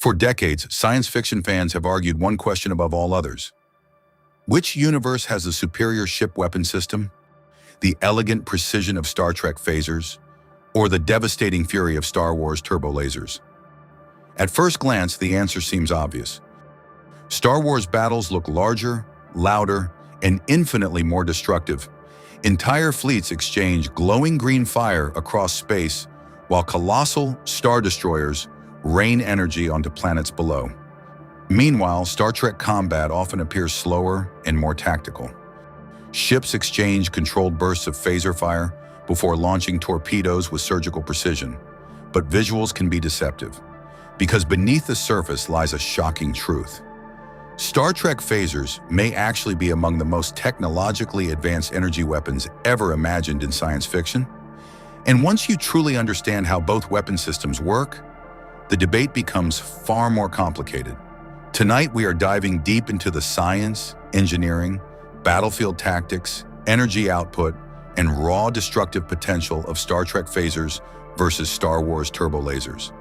For decades, science fiction fans have argued one question above all others. Which universe has the superior ship weapon system? The elegant precision of Star Trek phasers, or the devastating fury of Star Wars turbolasers? At first glance, the answer seems obvious. Star Wars battles look larger, louder, and infinitely more destructive. Entire fleets exchange glowing green fire across space, while colossal star destroyers rain energy onto planets below. Meanwhile, Star Trek combat often appears slower and more tactical. Ships exchange controlled bursts of phaser fire before launching torpedoes with surgical precision. But visuals can be deceptive, because beneath the surface lies a shocking truth. Star Trek phasers may actually be among the most technologically advanced energy weapons ever imagined in science fiction. And once you truly understand how both weapon systems work, the debate becomes far more complicated. Tonight, we are diving deep into the science, engineering, battlefield tactics, energy output, and raw destructive potential of Star Trek phasers versus Star Wars turbolasers.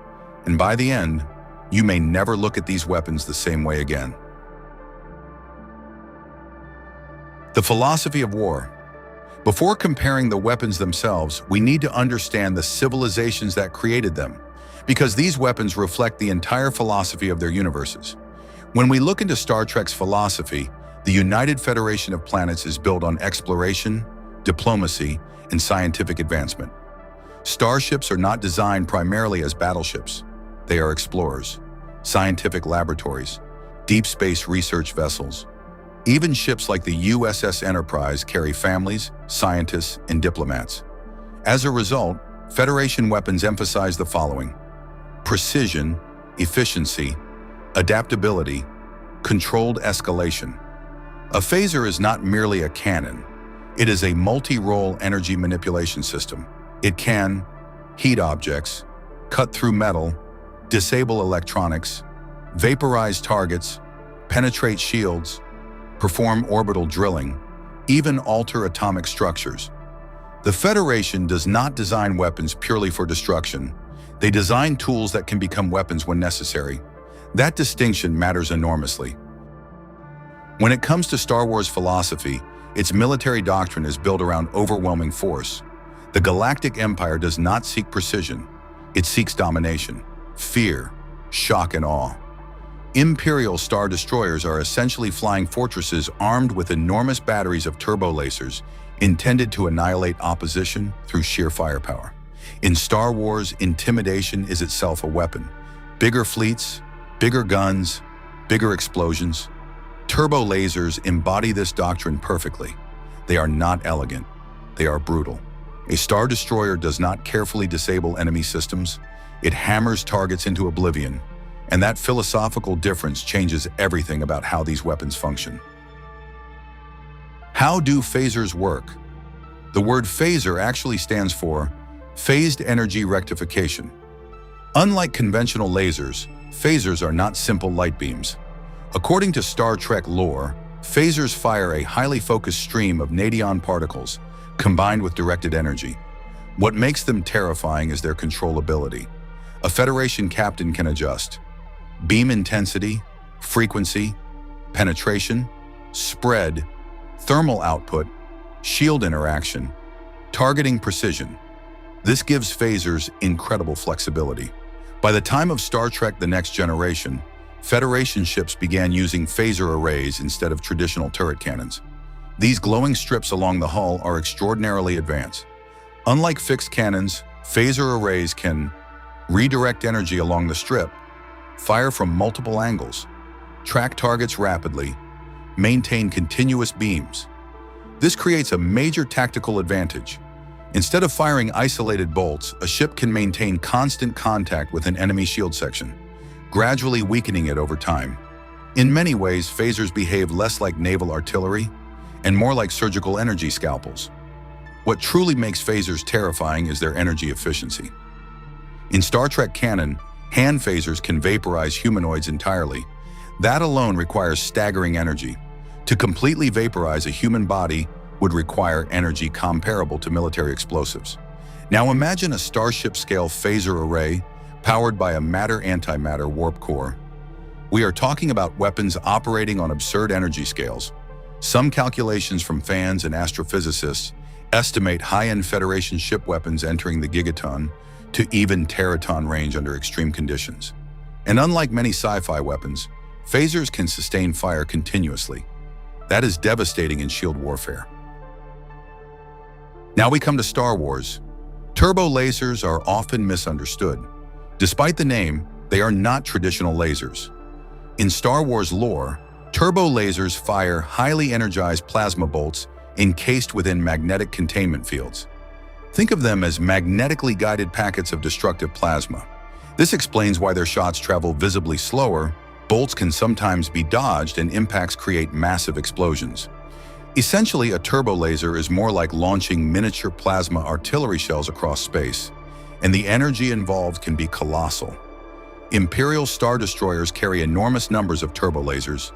And by the end, you may never look at these weapons the same way again. The philosophy of war. Before comparing the weapons themselves, we need to understand the civilizations that created them, because these weapons reflect the entire philosophy of their universes. When we look into Star Trek's philosophy, the United Federation of Planets is built on exploration, diplomacy, and scientific advancement. Starships are not designed primarily as battleships. They are explorers, scientific laboratories, deep space research vessels. Even ships like the USS Enterprise carry families, scientists, and diplomats. As a result, Federation weapons emphasize the following: precision, efficiency, adaptability, controlled escalation. A phaser is not merely a cannon. It is a multi-role energy manipulation system. It can heat objects, cut through metal, disable electronics, vaporize targets, penetrate shields, perform orbital drilling, even alter atomic structures. The Federation does not design weapons purely for destruction. They design tools that can become weapons when necessary. That distinction matters enormously. When it comes to Star Wars philosophy, its military doctrine is built around overwhelming force. The Galactic Empire does not seek precision. It seeks domination, fear, shock, and awe. Imperial star destroyers are essentially flying fortresses armed with enormous batteries of turbolasers intended to annihilate opposition through sheer firepower. In Star Wars, intimidation is itself a weapon. Bigger fleets, bigger guns, bigger explosions. Turbolasers embody this doctrine perfectly. They are not elegant. They are brutal. A star destroyer does not carefully disable enemy systems. It hammers targets into oblivion. And that philosophical difference changes everything about how these weapons function. How do phasers work? The word phaser actually stands for phased energy rectification. Unlike conventional lasers, phasers are not simple light beams. According to Star Trek lore, phasers fire a highly focused stream of nadon particles combined with directed energy. What makes them terrifying is their controllability. A Federation captain can adjust beam intensity, frequency, penetration, spread, thermal output, shield interaction, targeting precision. This gives phasers incredible flexibility. By the time of Star Trek: The Next Generation, Federation ships began using phaser arrays instead of traditional turret cannons. These glowing strips along the hull are extraordinarily advanced. Unlike fixed cannons, phaser arrays can redirect energy along the strip, fire from multiple angles, track targets rapidly, maintain continuous beams. This creates a major tactical advantage. Instead of firing isolated bolts, a ship can maintain constant contact with an enemy shield section, gradually weakening it over time. In many ways, phasers behave less like naval artillery and more like surgical energy scalpels. What truly makes phasers terrifying is their energy efficiency. In Star Trek canon, hand phasers can vaporize humanoids entirely. That alone requires staggering energy. To completely vaporize a human body would require energy comparable to military explosives. Now imagine a starship-scale phaser array powered by a matter-antimatter warp core. We are talking about weapons operating on absurd energy scales. Some calculations from fans and astrophysicists estimate high-end Federation ship weapons entering the gigaton to even teraton range under extreme conditions. And unlike many sci-fi weapons, phasers can sustain fire continuously. That is devastating in shield warfare. Now we come to Star Wars. Turbolasers are often misunderstood. Despite the name, they are not traditional lasers. In Star Wars lore, turbolasers fire highly energized plasma bolts encased within magnetic containment fields. Think of them as magnetically guided packets of destructive plasma. This explains why their shots travel visibly slower, bolts can sometimes be dodged, and impacts create massive explosions. Essentially, a turbolaser is more like launching miniature plasma artillery shells across space, and the energy involved can be colossal. Imperial Star Destroyers carry enormous numbers of turbolasers.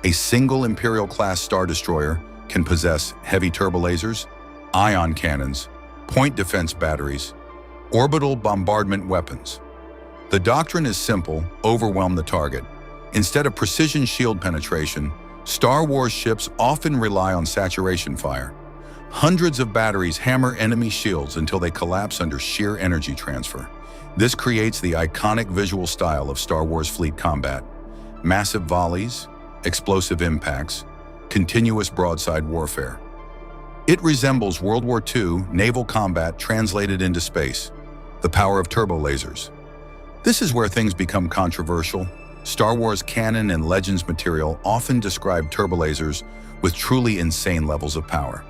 A single Imperial-class Star Destroyer can possess heavy turbolasers, ion cannons, point defense batteries, orbital bombardment weapons. The doctrine is simple: overwhelm the target. Instead of precision shield penetration, Star Wars ships often rely on saturation fire. Hundreds of batteries hammer enemy shields until they collapse under sheer energy transfer. This creates the iconic visual style of Star Wars fleet combat: massive volleys, explosive impacts, continuous broadside warfare. It resembles World War II naval combat translated into space, the power of turbolasers. This is where things become controversial. Star Wars canon and Legends material often describe turbolasers with truly insane levels of power.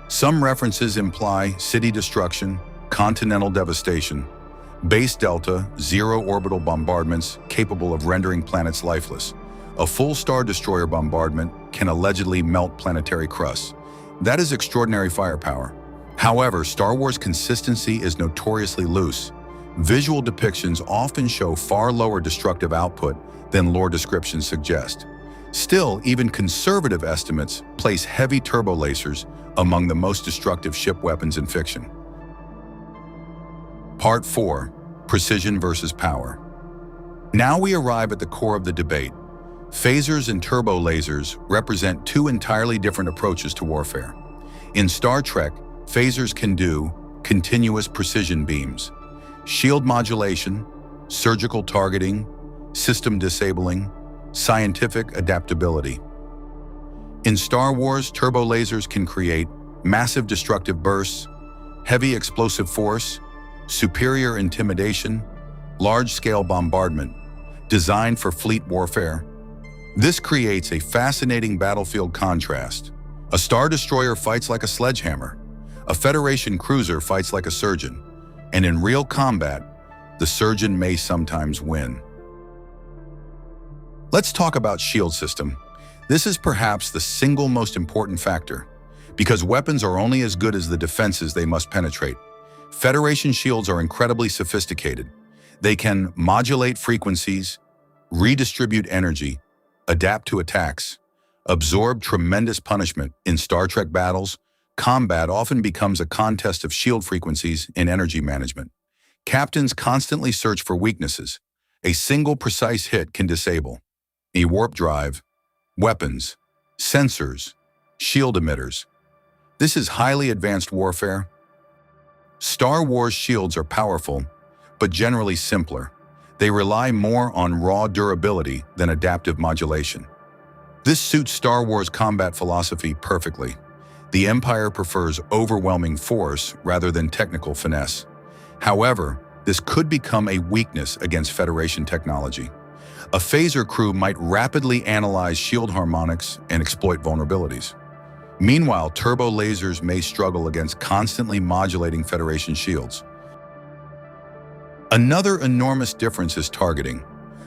Some references imply city destruction, continental devastation, base delta, zero orbital bombardments capable of rendering planets lifeless. A full Star Destroyer bombardment can allegedly melt planetary crusts. That is extraordinary firepower. However, Star Wars consistency is notoriously loose. Visual depictions often show far lower destructive output than lore descriptions suggest. Still, even conservative estimates place heavy turbolasers among the most destructive ship weapons in fiction. Part 4. Precision versus power. Now we arrive at the core of the debate. Phasers and turbolasers represent two entirely different approaches to warfare. In Star Trek, phasers can do continuous precision beams, shield modulation, surgical targeting, system disabling, scientific adaptability. In Star Wars, turbolasers can create massive destructive bursts, heavy explosive force, superior intimidation, large-scale bombardment, designed for fleet warfare. This creates a fascinating battlefield contrast. A Star Destroyer fights like a sledgehammer. A Federation cruiser fights like a surgeon. And in real combat, the surgeon may sometimes win. Let's talk about shield system. This is perhaps the single most important factor, because weapons are only as good as the defenses they must penetrate. Federation shields are incredibly sophisticated. They can modulate frequencies, redistribute energy, adapt to attacks, absorb tremendous punishment. In Star Trek battles, combat often becomes a contest of shield frequencies and energy management. Captains constantly search for weaknesses. A single precise hit can disable a warp drive, weapons, sensors, shield emitters. This is highly advanced warfare. Star Wars shields are powerful, but generally simpler. They rely more on raw durability than adaptive modulation. This suits Star Wars combat philosophy perfectly. The Empire prefers overwhelming force rather than technical finesse. However, this could become a weakness against Federation technology. A phaser crew might rapidly analyze shield harmonics and exploit vulnerabilities. Meanwhile, turbolasers may struggle against constantly modulating Federation shields. Another enormous difference is targeting.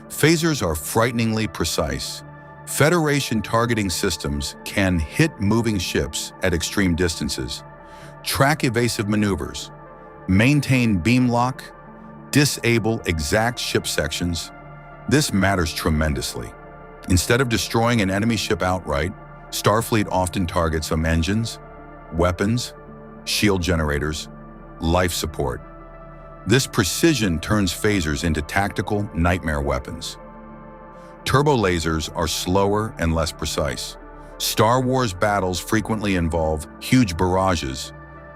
Phasers are frighteningly precise. Federation targeting systems can hit moving ships at extreme distances, track evasive maneuvers, maintain beam lock, disable exact ship sections. This matters tremendously. Instead of destroying an enemy ship outright, Starfleet often targets some engines, weapons, shield generators, life support. This precision turns phasers into tactical nightmare weapons. Turbolasers are slower and less precise. Star Wars battles frequently involve huge barrages,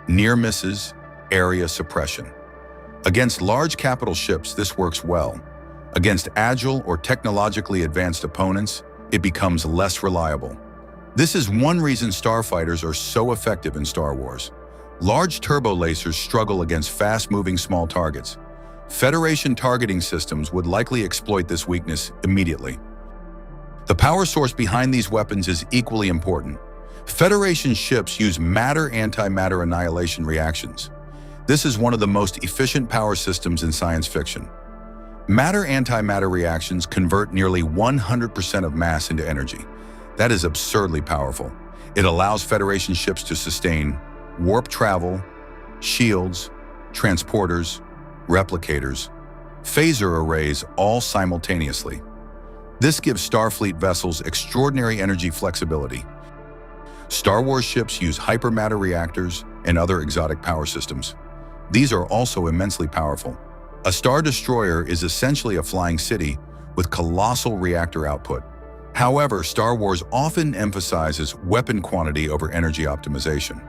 near misses, area suppression. Against large capital ships, this works well. Against agile or technologically advanced opponents, it becomes less reliable. This is one reason starfighters are so effective in Star Wars. Large turbolasers struggle against fast-moving small targets. Federation targeting systems would likely exploit this weakness immediately. The power source behind these weapons is equally important. Federation ships use matter-antimatter annihilation reactions. This is one of the most efficient power systems in science fiction. Matter-antimatter reactions convert nearly 100% of mass into energy. That is absurdly powerful. It allows Federation ships to sustain warp travel, shields, transporters, replicators, phaser arrays all simultaneously. This gives Starfleet vessels extraordinary energy flexibility. Star Wars ships use hypermatter reactors and other exotic power systems. These are also immensely powerful. A Star Destroyer is essentially a flying city with colossal reactor output. However, Star Wars often emphasizes weapon quantity over energy optimization.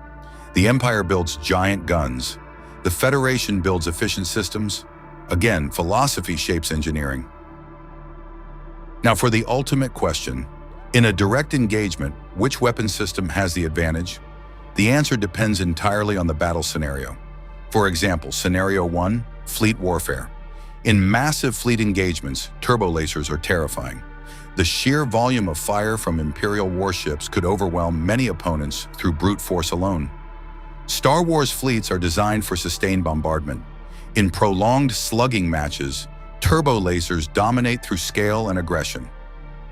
The Empire builds giant guns. The Federation builds efficient systems. Again, philosophy shapes engineering. Now for the ultimate question, in a direct engagement, which weapon system has the advantage? The answer depends entirely on the battle scenario. For example, Scenario 1, Fleet Warfare. In massive fleet engagements, turbolasers are terrifying. The sheer volume of fire from Imperial warships could overwhelm many opponents through brute force alone. Star Wars fleets are designed for sustained bombardment. In prolonged slugging matches, turbolasers dominate through scale and aggression.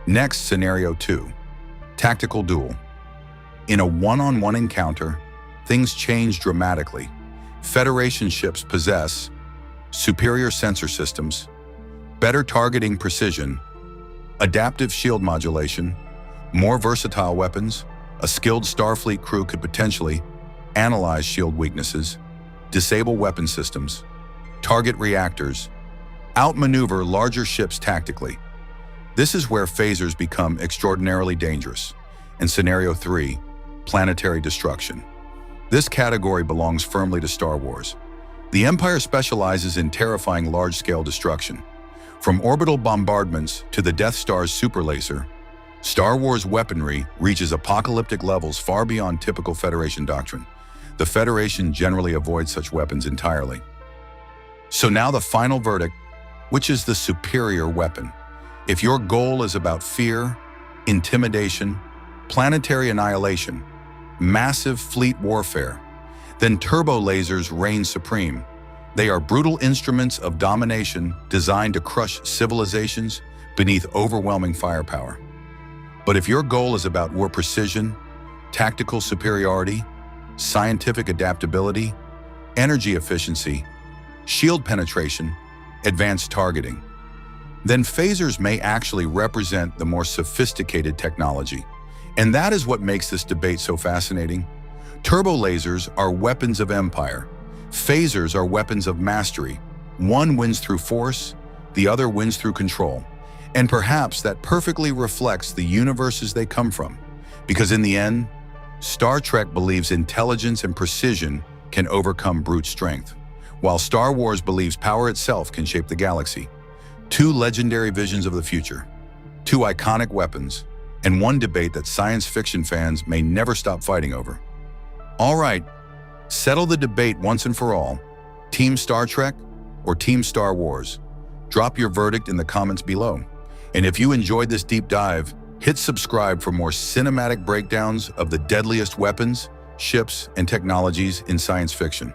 Next, Scenario 2, Tactical Duel. In a one-on-one encounter, things change dramatically. Federation ships possess superior sensor systems, better targeting precision, adaptive shield modulation, more versatile weapons. A skilled Starfleet crew could potentially analyze shield weaknesses, disable weapon systems, target reactors, outmaneuver larger ships tactically. This is where phasers become extraordinarily dangerous. In Scenario 3, Planetary Destruction. This category belongs firmly to Star Wars. The Empire specializes in terrifying large-scale destruction. From orbital bombardments to the Death Star's superlaser, Star Wars weaponry reaches apocalyptic levels far beyond typical Federation doctrine. The Federation generally avoids such weapons entirely. So now the final verdict, which is the superior weapon? If your goal is about fear, intimidation, planetary annihilation, massive fleet warfare, then turbolasers reign supreme. They are brutal instruments of domination designed to crush civilizations beneath overwhelming firepower. But if your goal is about war precision, tactical superiority, scientific adaptability, energy efficiency, shield penetration, advanced targeting, then phasers may actually represent the more sophisticated technology. And that is what makes this debate so fascinating. Turbolasers are weapons of empire. Phasers are weapons of mastery. One wins through force, the other wins through control. And perhaps that perfectly reflects the universes they come from. Because in the end, Star Trek believes intelligence and precision can overcome brute strength, while Star Wars believes power itself can shape the galaxy. Two legendary visions of the future, two iconic weapons, and one debate that science fiction fans may never stop fighting over. All right, settle the debate once and for all. Team Star Trek or Team Star Wars? Drop your verdict in the comments below. And if you enjoyed this deep dive, hit subscribe for more cinematic breakdowns of the deadliest weapons, ships, and technologies in science fiction.